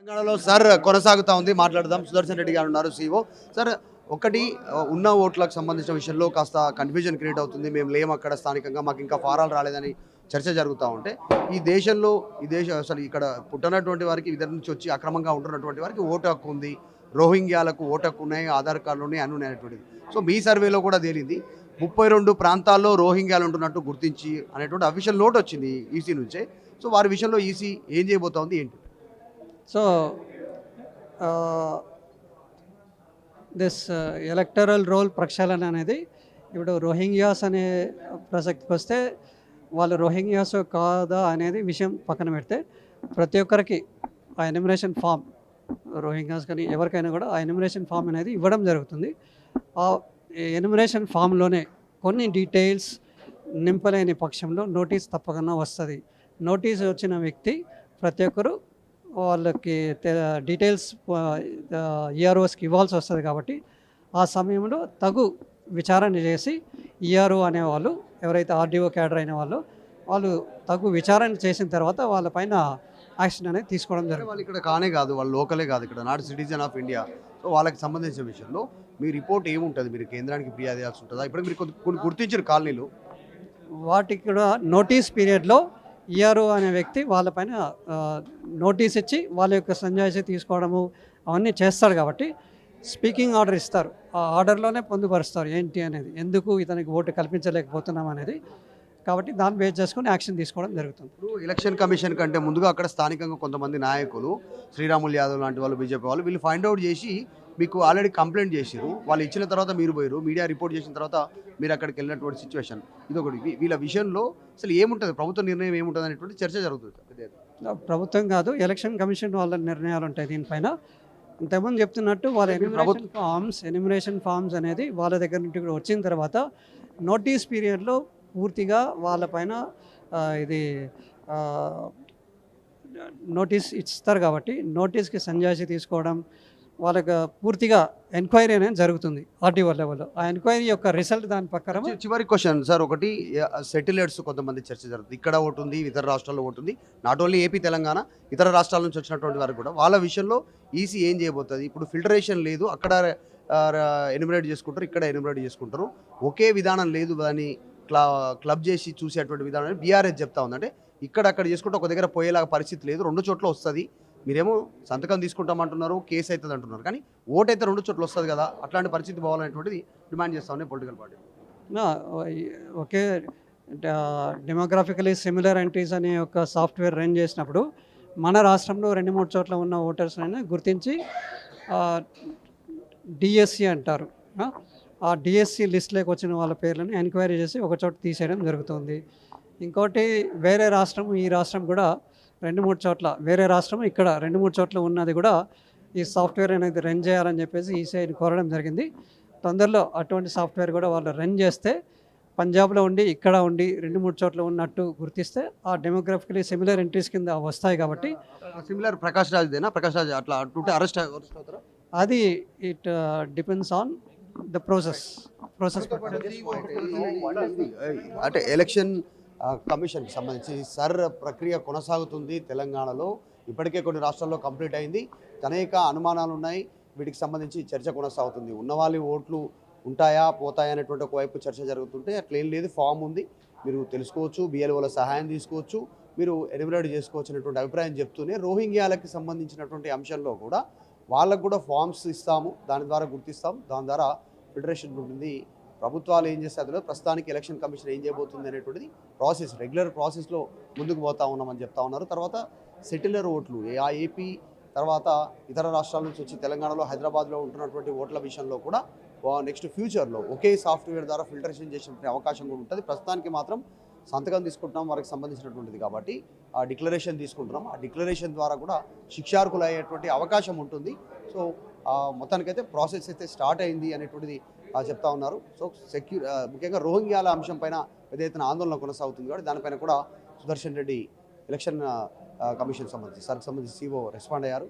తెలంగాణలో సార్ కొనసాగుతా ఉంది. మాట్లాడదాం. సుదర్శన్ రెడ్డి గారు ఉన్నారు, సీఓ. సార్, ఒకటి ఉన్న ఓట్లకు సంబంధించిన విషయంలో కాస్త కన్ఫ్యూజన్ క్రియేట్ అవుతుంది. మేము లేము అక్కడ స్థానికంగా, మాకు ఇంకా ఫారాలు రాలేదని చర్చ జరుగుతూ ఉంటే, ఈ దేశం అసలు ఇక్కడ పుట్టనటువంటి వారికి, ఇద్దరి నుంచి వచ్చి అక్రమంగా ఉంటున్నటువంటి వారికి ఓటు హక్కు ఉంది, రోహింగ్యాలకు ఓటు హక్కు ఉన్నాయి, ఆధార్ కార్డులు ఉన్నాయి, అన్నీ అనేటువంటిది. సో మీ సర్వేలో కూడా తేలింది 32 ప్రాంతాల్లో రోహింగ్యాలు ఉంటున్నట్టు గుర్తించి అనేటువంటి అఫీషియల్ నోట్ వచ్చింది ఈసీ నుంచే. సో వారి విషయంలో ఈసీ ఏం చేయబోతోంది ఏంటి? సో దిస్ ఎలక్టరల్ రోల్ ప్రక్షాళన అనేది ఇప్పుడు రోహింగ్యాస్ అనే ప్రసక్తికి వస్తే, వాళ్ళు రోహింగ్యాస్ కాదా అనేది విషయం పక్కన పెడితే, ప్రతి ఒక్కరికి ఆ ఎన్యుమరేషన్ ఫామ్, రోహింగ్యాస్ కానీ ఎవరికైనా కూడా ఆ ఎన్యుమరేషన్ ఫామ్ అనేది ఇవ్వడం జరుగుతుంది. ఆ ఎన్యుమరేషన్ ఫామ్లోనే కొన్ని డీటెయిల్స్ నింపలేని పక్షంలో నోటీస్ తప్పకుండా వస్తుంది. నోటీస్ వచ్చిన వ్యక్తి ప్రతి ఒక్కరు వాళ్ళకి డీటెయిల్స్ ఈఆర్ఓస్కి ఇవ్వాల్సి వస్తుంది. కాబట్టి ఆ సమయంలో తగు విచారణ చేసి ఈఆర్ఓ అనేవాళ్ళు, ఎవరైతే ఆర్డీఓ క్యాడర్ అయిన వాళ్ళు తగు విచారణ చేసిన తర్వాత వాళ్ళపైన యాక్షన్ అనేది తీసుకోవడం జరుగుతుంది. వాళ్ళు ఇక్కడ కానే కాదు, వాళ్ళు లోకలే కాదు, ఇక్కడ not citizen of India. So వాళ్ళకి సంబంధించిన విషయంలో మీ రిపోర్ట్ ఏముంటుంది? మీరు కేంద్రానికి ఫిర్యాదు చేయాల్సి ఉంటుందా? ఇప్పుడు మీరు కొన్ని గుర్తించిన కాలనీలు వాటికి కూడా నోటీస్ పీరియడ్లో ఈఆర్ఓ అనే వ్యక్తి వాళ్ళపైన నోటీస్ ఇచ్చి వాళ్ళ యొక్క సంజాయిషి తీసుకోవడము అవన్నీ చేస్తాడు. కాబట్టి స్పీకింగ్ ఆర్డర్ ఇస్తారు. ఆ ఆర్డర్లోనే పొందుపరుస్తారు ఏంటి అనేది, ఎందుకు ఇతనికి ఓటు కల్పించలేకపోతున్నాం అనేది. కాబట్టి దాన్ని బేస్ చేసుకుని యాక్షన్ తీసుకోవడం జరుగుతుంది. ఇప్పుడు ఎలక్షన్ కమిషన్ కంటే ముందుగా అక్కడ స్థానికంగా కొంతమంది నాయకులు, శ్రీరాములు యాదవ్ లాంటి వాళ్ళు, బీజేపీ వాళ్ళు, వీళ్ళు ఫైండ్ అవుట్ చేసి మీకు ఆల్రెడీ కంప్లైంట్ చేశారు. వాళ్ళు ఇచ్చిన తర్వాత మీరు పోయారు, మీడియా రిపోర్ట్ చేసిన తర్వాత మీరు అక్కడికి వెళ్ళినటువంటి సిచ్యువేషన్ ఇదొకటి. వీళ్ళ విషయంలో అసలు ఏముంటుంది, ప్రభుత్వ నిర్ణయం ఏముంటుంది అనేటువంటి చర్చ జరుగుతుంది. ప్రభుత్వం కాదు, ఎలక్షన్ కమిషన్ వాళ్ళ నిర్ణయాలు ఉంటాయి దీనిపైన. ఇంతకుముందు చెప్తున్నట్టు వాళ్ళ ఎన్యుమరేషన్ ఫామ్స్ అనేది వాళ్ళ దగ్గర నుండి కూడా వచ్చిన తర్వాత నోటీస్ పీరియడ్లో పూర్తిగా వాళ్ళపైన ఇది నోటీస్ ఇస్తారు. కాబట్టి నోటీస్కి సంజాయిషి తీసుకోవడం, వాళ్ళకి పూర్తిగా ఎంక్వైరీ అనేది జరుగుతుంది ఆర్టీఓ లెవెల్లో. ఆ ఎంక్వైరీ యొక్క రిజల్ట్ దాని ప్రకారం. చివరి క్వశ్చన్ సార్, ఒకటి సెటిలర్స్ కొంతమంది చర్చ జరుగుతుంది. ఇక్కడ ఒకటి ఉంది, ఇతర రాష్ట్రాల్లో ఒకటి ఉంది. నాట్ ఓన్లీ ఏపీ, తెలంగాణ, ఇతర రాష్ట్రాల నుంచి వచ్చినటువంటి వారికి కూడా వాళ్ళ విషయంలో ఈసీ ఏం చేయబోతుంది? ఇప్పుడు ఫిల్టరేషన్ లేదు, అక్కడ ఎన్యుమరేట్ చేసుకుంటారు, ఇక్కడ ఎన్యుమరేట్ చేసుకుంటారు, ఒకే విధానం లేదు, దాన్ని క్లబ్ చేసి చూసేటువంటి విధానం బీఆర్ఎస్ చెప్తా ఉంది. అంటే ఇక్కడ అక్కడ చేసుకుంటే ఒక దగ్గర పోయేలాగా పరిస్థితి లేదు, రెండు చోట్ల వస్తుంది. మీరేమో సంతకం తీసుకుంటామంటున్నారు, కేసు అవుతుంది అంటున్నారు, కానీ ఓటు అయితే రెండు చోట్ల వస్తుంది కదా, అట్లాంటి పరిస్థితి పోవాలనేటువంటిది డిమాండ్ చేస్తా ఉన్నాయి political party. Okay, demographically similar entries అనే ఒక సాఫ్ట్వేర్ రన్ చేసినప్పుడు మన రాష్ట్రంలో 2-3 చోట్ల ఉన్న ఓటర్స్ అయినా గుర్తించి డిఎస్సి అంటారు, ఆ డిఎస్సి లిస్ట్లోకి వచ్చిన వాళ్ళ పేర్లను ఎంక్వైరీ చేసి ఒక చోట తీసేయడం జరుగుతుంది. ఇంకోటి, వేరే రాష్ట్రం, ఈ రాష్ట్రం కూడా 2-3 చోట్ల, వేరే రాష్ట్రం ఇక్కడ 2-3 చోట్ల ఉన్నది కూడా ఈ సాఫ్ట్వేర్ అనేది రన్ చేయాలని చెప్పేసి ఈసీఐని కోరడం జరిగింది. తొందరలో అటువంటి సాఫ్ట్వేర్ కూడా వాళ్ళు రన్ చేస్తే, పంజాబ్లో ఉండి ఇక్కడ ఉండి 2-3 చోట్ల ఉన్నట్టు గుర్తిస్తే ఆ డెమోగ్రఫికలీ సిమిలర్ ఎంట్రీస్ కింద వస్తాయి. కాబట్టి సిమిలర్ ప్రకాష్ రాజ్దేనా? ప్రకాష్ రాజ్ అట్లా అంటుంటే అరెస్ట్ అవుతారా? అది it depends on the process. అంటే ఎలక్షన్ కమిషన్కి సంబంధించి సర్ ప్రక్రియ కొనసాగుతుంది తెలంగాణలో. ఇప్పటికే కొన్ని రాష్ట్రాల్లో కంప్లీట్ అయింది. అనేక అనుమానాలు ఉన్నాయి, వీటికి సంబంధించి చర్చ కొనసాగుతుంది. ఉన్నవాళ్ళ ఓట్లు ఉంటాయా పోతాయా అనేటువంటి ఒకవైపు చర్చ జరుగుతుంటే, అట్లేం లేదు, ఫామ్ ఉంది, మీరు తెలుసుకోవచ్చు, బిఎల్ఓల సహాయం తీసుకోవచ్చు, మీరు ఎన్యుమరేట్ చేసుకోవచ్చు అనేటువంటి అభిప్రాయం చెప్తూనే, రోహింగ్యాలకి సంబంధించినటువంటి అంశంలో కూడా వాళ్ళకు కూడా ఫామ్స్ ఇస్తాము, దాని ద్వారా గుర్తిస్తాం, దాని ద్వారా ఫెడరేషన్ ఉంటుంది. ప్రభుత్వాలు ఏం చేస్తారో ప్రస్తుతానికి ఎలక్షన్ కమిషన్ ఏం చేయబోతుంది అనేటువంటిది ప్రాసెస్, రెగ్యులర్ ప్రాసెస్లో ముందుకు పోతా ఉన్నామని చెప్తా ఉన్నారు. తర్వాత సెటిలర్ ఓట్లు, ఏపీ తర్వాత ఇతర రాష్ట్రాల నుంచి వచ్చి తెలంగాణలో, హైదరాబాద్లో ఉంటున్నటువంటి ఓట్ల విషయంలో కూడా నెక్స్ట్ ఫ్యూచర్లో ఒకే సాఫ్ట్వేర్ ద్వారా ఫిల్టరేషన్ చేసే అవకాశం కూడా ఉంటుంది. ప్రస్తుతానికి మాత్రం సంతకం తీసుకుంటున్నాం వారికి సంబంధించినటువంటిది కాబట్టి ఆ డిక్లరేషన్ తీసుకుంటున్నాం. ఆ డిక్లరేషన్ ద్వారా కూడా శిక్షార్హులు అయ్యేటువంటి అవకాశం ఉంటుంది. సో మొత్తానికైతే ప్రాసెస్ అయితే స్టార్ట్ అయింది అనేటువంటిది చెప్తా ఉన్నారు. సో ముఖ్యంగా రోహింగ్యాల అంశం పైన పెద్ద ఎత్తున ఆందోళన కొనసాగుతుంది కాబట్టి దానిపైన కూడా సుదర్శన్ రెడ్డి ఎలక్షన్ కమిషన్ సంబంధించి సీఓ రెస్పాండ్ అయ్యారు.